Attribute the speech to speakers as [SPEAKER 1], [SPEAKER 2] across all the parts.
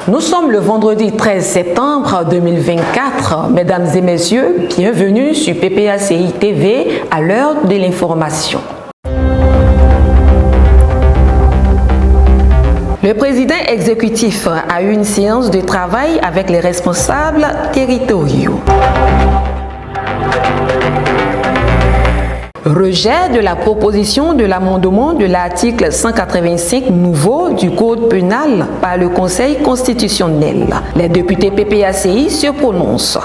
[SPEAKER 1] Nous sommes le vendredi 13 septembre 2024. Mesdames et messieurs, bienvenue sur PPACI TV à l'heure de l'information. Le président exécutif a eu une séance de travail avec les responsables territoriaux. Rejet de la proposition de l'amendement de l'article 185 nouveau du Code pénal par le Conseil constitutionnel. Les députés PPACI se prononcent.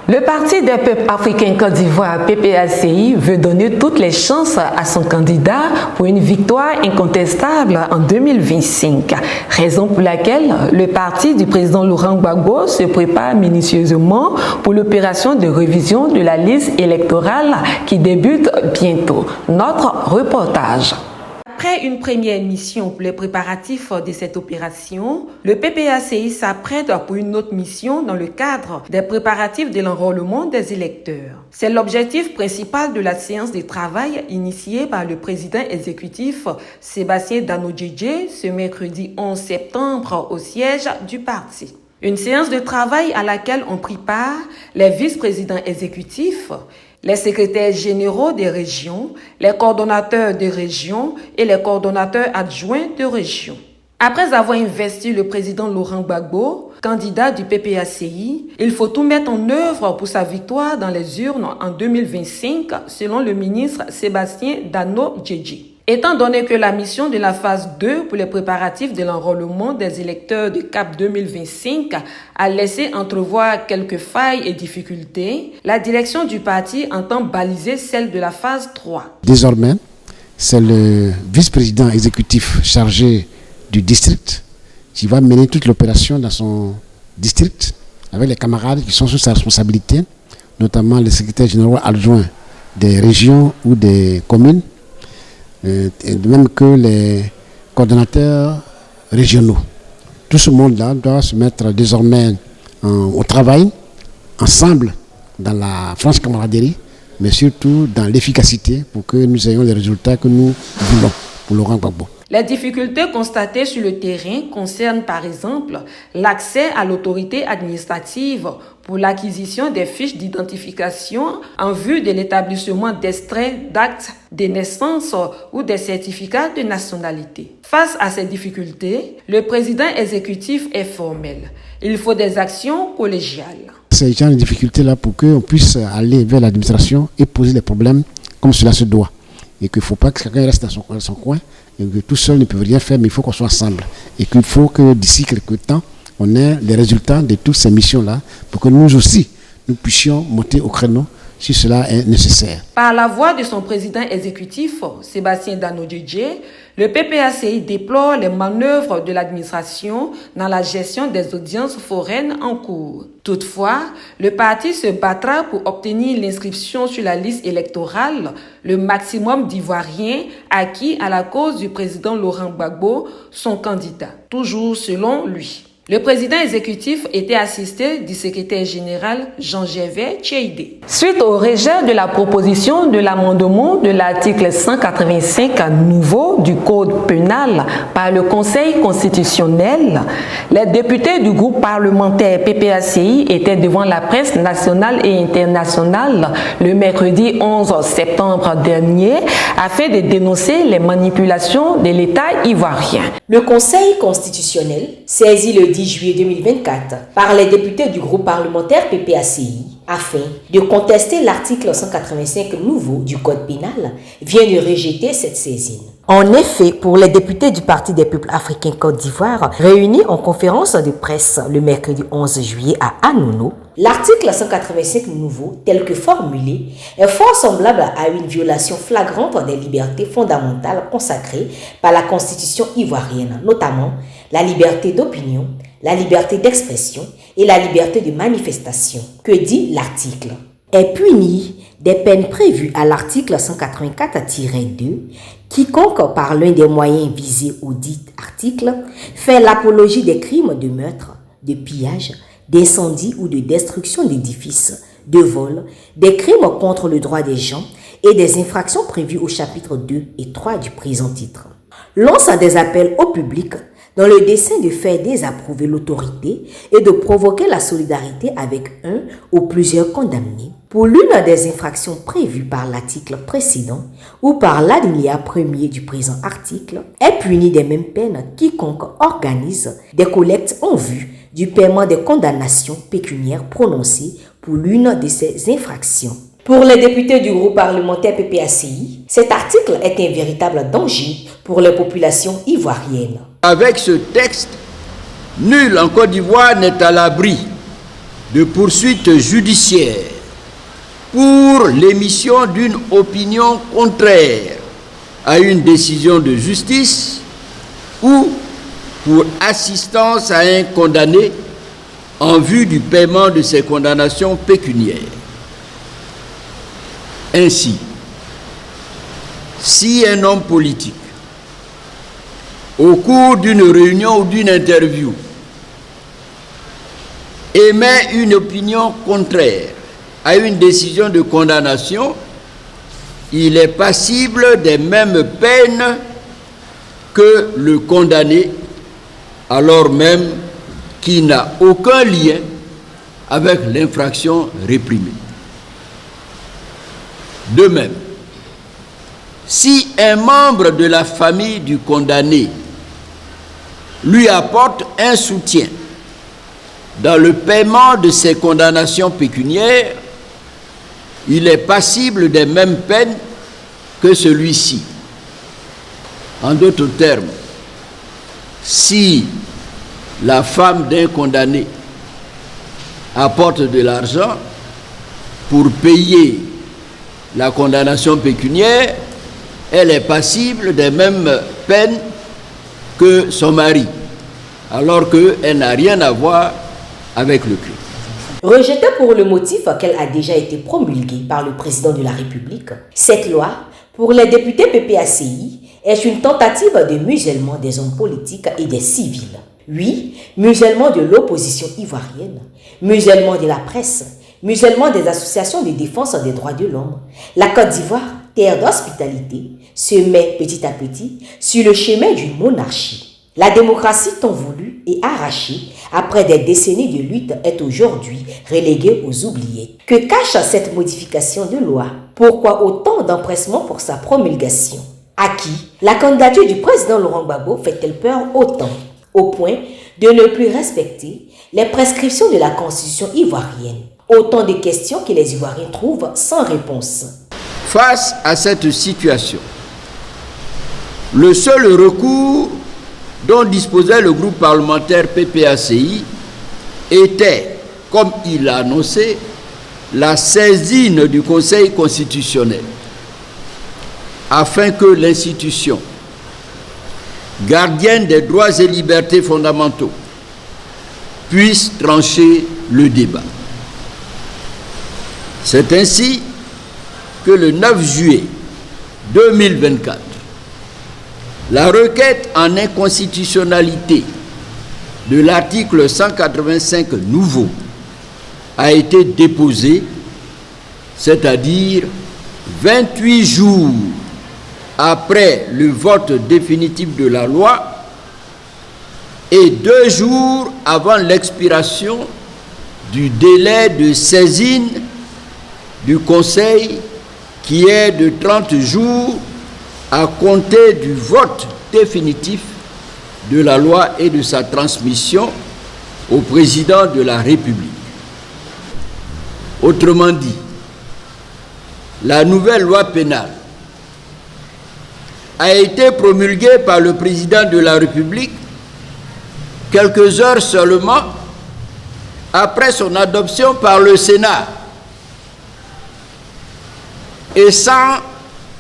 [SPEAKER 1] Le Parti des peuples africains Côte d'Ivoire, PPACI, veut donner toutes les chances à son candidat pour une victoire incontestable en 2025. Raison pour laquelle le parti du président Laurent Gbagbo se prépare minutieusement pour l'opération de révision de la liste électorale qui débute bientôt. Notre reportage. Après une première mission pour les préparatifs de cette opération, le PPACI s'apprête pour une autre mission dans le cadre des préparatifs de l'enrôlement des électeurs. C'est l'objectif principal de la séance de travail initiée par le président exécutif Sébastien Dano-Djedje ce mercredi 11 septembre au siège du parti. Une séance de travail à laquelle ont pris part les vice-présidents exécutifs, les secrétaires généraux des régions, les coordonnateurs des régions et les coordonnateurs adjoints de régions. Après avoir investi le président Laurent Gbagbo, candidat du PPACI, il faut tout mettre en œuvre pour sa victoire dans les urnes en 2025, selon le ministre Sébastien Dano-Djedje. Étant donné que la mission de la phase 2 pour les préparatifs de l'enrôlement des électeurs de CAP 2025 a laissé entrevoir quelques failles et difficultés, la direction du parti entend baliser celle de la phase 3.
[SPEAKER 2] Désormais, c'est le vice-président exécutif chargé du district qui va mener toute l'opération dans son district avec les camarades qui sont sous sa responsabilité, notamment les secrétaires généraux adjoints des régions ou des communes, et de même que les coordonnateurs régionaux. Tout ce monde-là doit se mettre désormais au travail, ensemble, dans la franche camaraderie, mais surtout dans l'efficacité pour que nous ayons les résultats que nous voulons pour Laurent Gbagbo.
[SPEAKER 1] Les difficultés constatées sur le terrain concernent par exemple l'accès à l'autorité administrative pour l'acquisition des fiches d'identification en vue de l'établissement d'extraits d'actes de naissance ou des certificats de nationalité. Face à ces difficultés, le président exécutif est formel. Il faut des actions collégiales.
[SPEAKER 2] Ces gens de difficultés-là pour qu'on puisse aller vers l'administration et poser les problèmes comme cela se doit. Et qu'il ne faut pas que chacun reste dans son coin, et que tout seul ne peut rien faire, mais il faut qu'on soit ensemble. Et qu'il faut que d'ici quelques temps, on ait les résultats de toutes ces missions-là pour que nous aussi, nous puissions monter au créneau si cela est nécessaire.
[SPEAKER 1] Par la voix de son président exécutif, Sébastien Dano-Djedje, le PPACI déplore les manœuvres de l'administration dans la gestion des audiences foraines en cours. Toutefois, le parti se battra pour obtenir l'inscription sur la liste électorale, le maximum d'Ivoiriens acquis à la cause du président Laurent Gbagbo, son candidat, toujours selon lui. Le président exécutif était assisté du secrétaire général Jean-Gervais Tcheidé. Suite au rejet de la proposition de l'amendement de l'article 185 nouveau du Code pénal par le Conseil constitutionnel, les députés du groupe parlementaire PPACI étaient devant la presse nationale et internationale le mercredi 11 septembre dernier afin de dénoncer les manipulations de l'État ivoirien.
[SPEAKER 3] Le Conseil constitutionnel saisit le 10 juillet 2024 par les députés du groupe parlementaire PPACI afin de contester l'article 185 nouveau du Code pénal vient de rejeter cette saisine. En effet, pour les députés du Parti des peuples africains Côte d'Ivoire réunis en conférence de presse le mercredi 11 juillet à Anouno, l'article 185 nouveau, tel que formulé, est fort semblable à une violation flagrante des libertés fondamentales consacrées par la Constitution ivoirienne, notamment la liberté d'opinion, la liberté d'expression et la liberté de manifestation. Que dit l'article? Est puni des peines prévues à l'article 184-2, quiconque par l'un des moyens visés au dit article fait l'apologie des crimes de meurtre, de pillage, d'incendie ou de destruction d'édifices, de vol, des crimes contre le droit des gens et des infractions prévues au chapitre 2 et 3 du présent titre. Lance des appels au public dans le dessein de faire désapprouver l'autorité et de provoquer la solidarité avec un ou plusieurs condamnés pour l'une des infractions prévues par l'article précédent ou par l'alinéa premier du présent article, est puni des mêmes peines quiconque organise des collectes en vue du paiement des condamnations pécuniaires prononcées pour l'une de ces infractions. Pour les députés du groupe parlementaire PPACI, cet article est un véritable danger pour les populations ivoiriennes.
[SPEAKER 4] Avec ce texte, nul en Côte d'Ivoire n'est à l'abri de poursuites judiciaires pour l'émission d'une opinion contraire à une décision de justice ou pour assistance à un condamné en vue du paiement de ses condamnations pécuniaires. Ainsi, si un homme politique, au cours d'une réunion ou d'une interview, émet une opinion contraire à une décision de condamnation, il est passible des mêmes peines que le condamné, alors même qu'il n'a aucun lien avec l'infraction réprimée. De même, si un membre de la famille du condamné lui apporte un soutien dans le paiement de ses condamnations pécuniaires, il est passible des mêmes peines que celui-ci. En d'autres termes, si la femme d'un condamné apporte de l'argent pour payer la condamnation pécuniaire, elle est passible des mêmes peines que son mari, alors qu'elle n'a rien à voir avec le crime.
[SPEAKER 3] Rejetée pour le motif qu'elle a déjà été promulguée par le président de la République, cette loi, pour les députés PPACI, est une tentative de musellement des hommes politiques et des civils. Oui, musellement de l'opposition ivoirienne, musellement de la presse, musellement des associations de défense des droits de l'homme. La Côte d'Ivoire, terre d'hospitalité, se met petit à petit sur le chemin d'une monarchie. La démocratie tant voulue et arrachée après des décennies de lutte est aujourd'hui reléguée aux oubliettes. Que cache cette modification de loi? Pourquoi autant d'empressement pour sa promulgation? À qui la candidature du président Laurent Gbagbo fait-elle peur autant, au point de ne plus respecter les prescriptions de la Constitution ivoirienne? Autant de questions que les Ivoiriens trouvent sans réponse.
[SPEAKER 4] Face à cette situation, le seul recours dont disposait le groupe parlementaire PPACI était, comme il l'a annoncé, la saisine du Conseil constitutionnel, afin que l'institution, gardienne des droits et libertés fondamentaux, puisse trancher le débat. C'est ainsi que le 9 juillet 2024, la requête en inconstitutionnalité de l'article 185 nouveau a été déposée, c'est-à-dire 28 jours après le vote définitif de la loi et 2 jours avant l'expiration du délai de saisine du Conseil qui est de 30 jours à compter du vote définitif de la loi et de sa transmission au président de la République. Autrement dit, la nouvelle loi pénale a été promulguée par le président de la République quelques heures seulement après son adoption par le Sénat et sans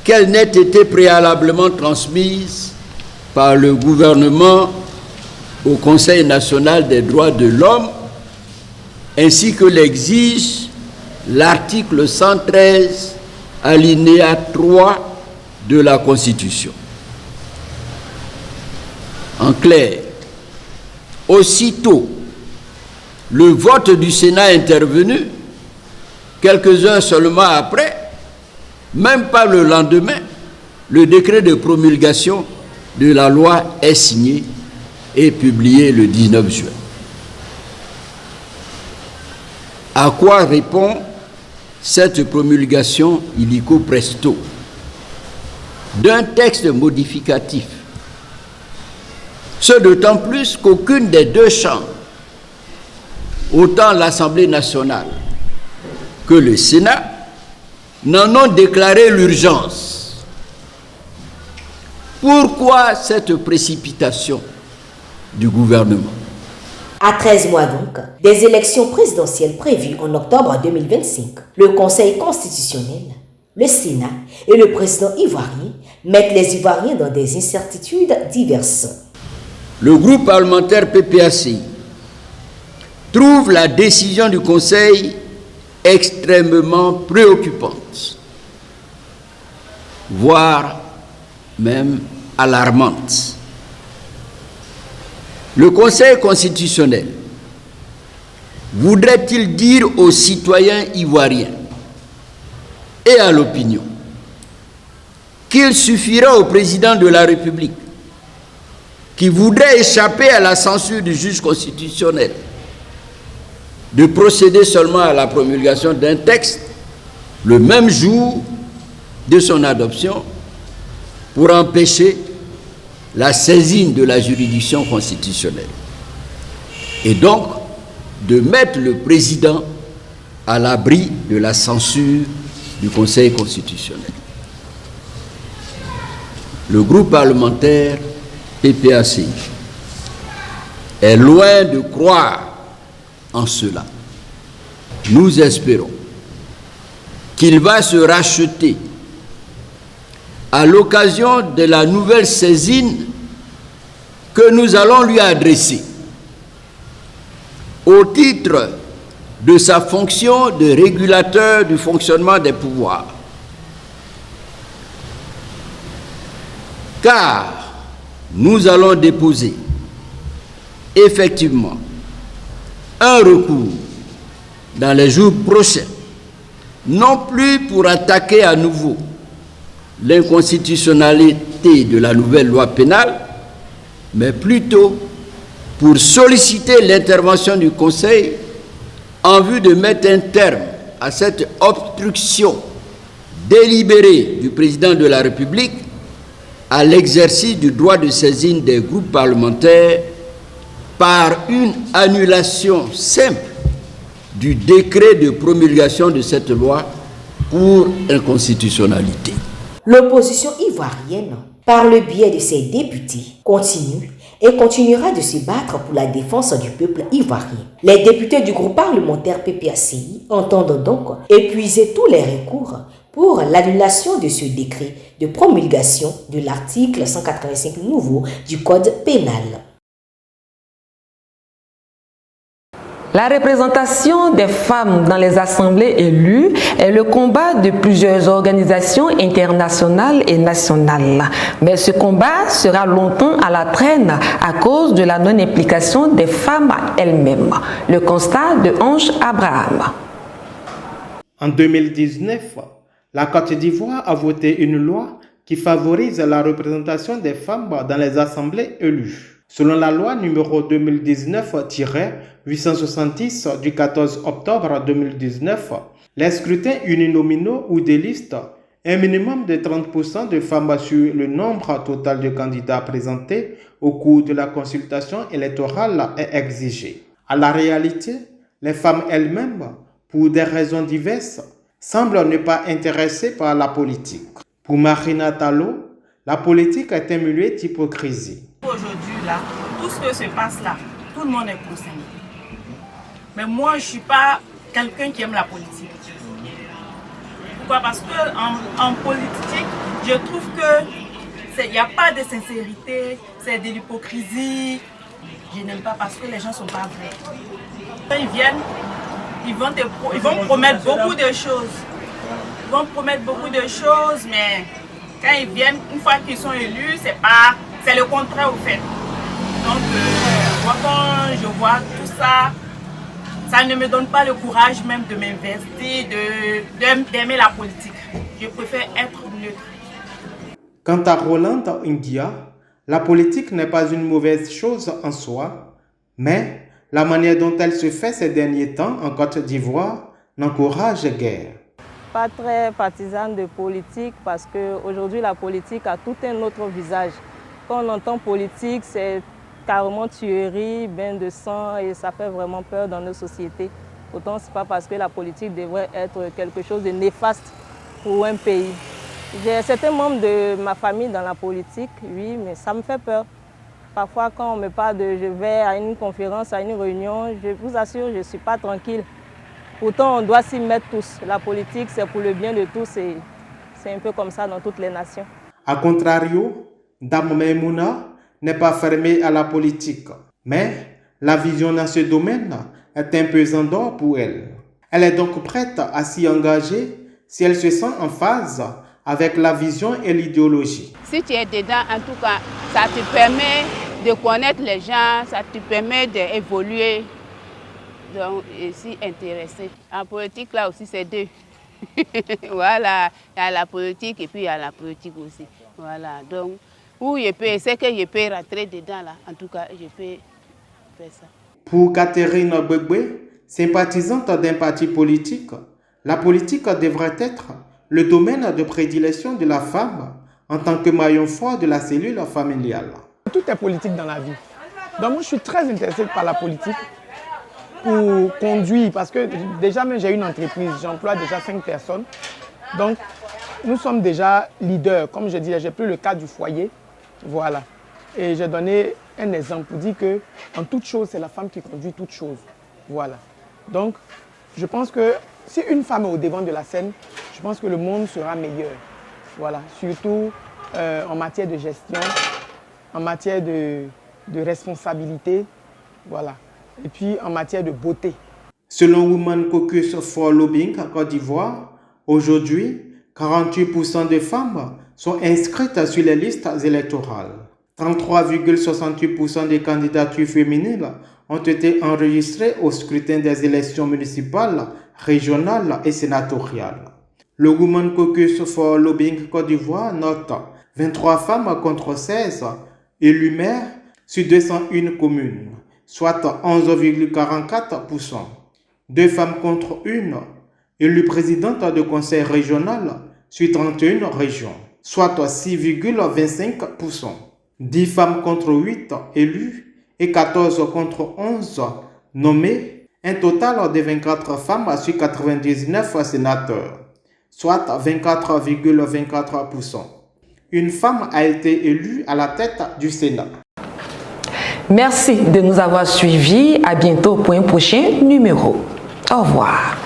[SPEAKER 4] qu'elle n'ait été préalablement transmise par le gouvernement au Conseil national des droits de l'homme, ainsi que l'exige l'article 113, alinéa 3 de la Constitution. En clair, aussitôt le vote du Sénat intervenu, quelques heures seulement après, même pas le lendemain, le décret de promulgation de la loi est signé et publié le 19 juin. À quoi répond cette promulgation illico presto d'un texte modificatif? Ce d'autant plus qu'aucune des deux chambres, autant l'Assemblée nationale que le Sénat, n'en ont déclaré l'urgence. Pourquoi cette précipitation du gouvernement?
[SPEAKER 3] À 13 mois donc, des élections présidentielles prévues en octobre 2025, le Conseil constitutionnel, le Sénat et le président ivoirien mettent les Ivoiriens dans des incertitudes diverses.
[SPEAKER 4] Le groupe parlementaire PPACI trouve la décision du Conseil extrêmement préoccupante, voire même alarmante. Le Conseil constitutionnel voudrait-il dire aux citoyens ivoiriens et à l'opinion qu'il suffira au président de la République qui voudrait échapper à la censure du juge constitutionnel de procéder seulement à la promulgation d'un texte le même jour de son adoption pour empêcher la saisine de la juridiction constitutionnelle et donc de mettre le président à l'abri de la censure du Conseil constitutionnel. Le groupe parlementaire PPACI est loin de croire en cela. Nous espérons qu'il va se racheter à l'occasion de la nouvelle saisine que nous allons lui adresser au titre de sa fonction de régulateur du fonctionnement des pouvoirs. Car nous allons déposer effectivement un recours dans les jours prochains, non plus pour attaquer à nouveau l'inconstitutionnalité de la nouvelle loi pénale, mais plutôt pour solliciter l'intervention du Conseil en vue de mettre un terme à cette obstruction délibérée du président de la République à l'exercice du droit de saisine des groupes parlementaires par une annulation simple du décret de promulgation de cette loi pour inconstitutionnalité.
[SPEAKER 3] L'opposition ivoirienne, par le biais de ses députés, continue et continuera de se battre pour la défense du peuple ivoirien. Les députés du groupe parlementaire PPACI entendent donc épuiser tous les recours pour l'annulation de ce décret de promulgation de l'article 185 nouveau du Code pénal.
[SPEAKER 1] La représentation des femmes dans les assemblées élues est le combat de plusieurs organisations internationales et nationales. Mais ce combat sera longtemps à la traîne à cause de la non-implication des femmes elles-mêmes. Le constat de Ange Abraham.
[SPEAKER 5] En 2019, la Côte d'Ivoire a voté une loi qui favorise la représentation des femmes dans les assemblées élues. Selon la loi numéro 2019-870 du 14 octobre 2019, les scrutins uninominaux ou des listes, un minimum de 30% de femmes sur le nombre total de candidats présentés au cours de la consultation électorale est exigé. À la réalité, les femmes elles-mêmes, pour des raisons diverses, semblent ne pas intéressées par la politique. Pour Marina Tallo, la politique est un milieu d'hypocrisie.
[SPEAKER 6] Aujourd'hui, là, tout ce que se passe là, tout le monde est concerné. Mais moi, je ne suis pas quelqu'un qui aime la politique. Pourquoi? Parce qu'en politique, je trouve qu'il n'y a pas de sincérité, c'est de l'hypocrisie. Je n'aime pas parce que les gens ne sont pas vrais. Quand ils viennent, ils vont promettre beaucoup de choses. Ils vont promettre beaucoup de choses, mais quand ils viennent, une fois qu'ils sont élus, c'est le contraire au fait. Donc, moi quand je vois tout ça, ça ne me donne pas le courage même de m'investir, d'aimer la politique. Je préfère être neutre.
[SPEAKER 5] Quant à Rolande India, La politique n'est pas une mauvaise chose en soi, mais la manière dont elle se fait ces derniers temps en Côte d'Ivoire n'encourage guère.
[SPEAKER 7] Pas très partisane de politique parce qu'aujourd'hui la politique a tout un autre visage. Quand on entend politique, c'est carrément tuerie, bain de sang et ça fait vraiment peur dans nos sociétés. Autant ce n'est pas parce que la politique devrait être quelque chose de néfaste pour un pays. J'ai certains membres de ma famille dans la politique, oui, mais ça me fait peur. Parfois, quand on me parle de je vais à une conférence, à une réunion, je vous assure, je ne suis pas tranquille. Pourtant, on doit s'y mettre tous. La politique, c'est pour le bien de tous et c'est un peu comme ça dans toutes les nations.
[SPEAKER 5] A contrario, Dame Maïmouna n'est pas fermée à la politique, mais la vision dans ce domaine est un pesant d'or pour elle. Elle est donc prête à s'y engager si elle se sent en phase avec la vision et l'idéologie.
[SPEAKER 8] Si tu es dedans, en tout cas, ça te permet de connaître les gens, ça te permet d'évoluer, donc et s'y intéresser. En politique, là aussi, c'est deux. Voilà, il y a la politique et puis il y a la politique aussi. Voilà, donc, où je peux, c'est que je peux rentrer dedans, là. En tout cas, je peux faire ça.
[SPEAKER 5] Pour Catherine Gbegbe, sympathisante d'un parti politique, la politique devrait être le domaine de prédilection de la femme en tant que maillon fort de la cellule familiale.
[SPEAKER 9] Tout est politique dans la vie. Donc moi, je suis très intéressé par la politique pour conduire, parce que déjà, j'ai une entreprise, j'emploie déjà 5 personnes. Donc, nous sommes déjà leaders. Comme je dis, j'ai pris le cas du foyer. Voilà. Et j'ai donné un exemple pour dire qu'en toute chose, c'est la femme qui conduit toute chose. Voilà. Donc, je pense que si une femme est au devant de la scène, je pense que le monde sera meilleur. Voilà. Surtout en matière de gestion, en matière de responsabilité, voilà. Et puis en matière de beauté.
[SPEAKER 5] Selon Women Caucus for Lobbying en Côte d'Ivoire, aujourd'hui, 48% des femmes sont inscrites sur les listes électorales. 33,68% des candidatures féminines ont été enregistrées au scrutin des élections municipales, régionales et sénatoriales. Le Women Caucus for Lobbying Côte d'Ivoire note 23 femmes contre 16 élues maires sur 201 communes, soit 11,44%. 2 femmes contre 1 élues présidente de conseil régional sur 31 régions, soit 6,25%. 10 femmes contre 8 élues et 14 contre 11 nommées, un total de 24 femmes sur 99 sénateurs, soit 24,24%. Une femme a été élue à la tête du Sénat.
[SPEAKER 1] Merci de nous avoir suivis. À bientôt pour un prochain numéro. Au revoir.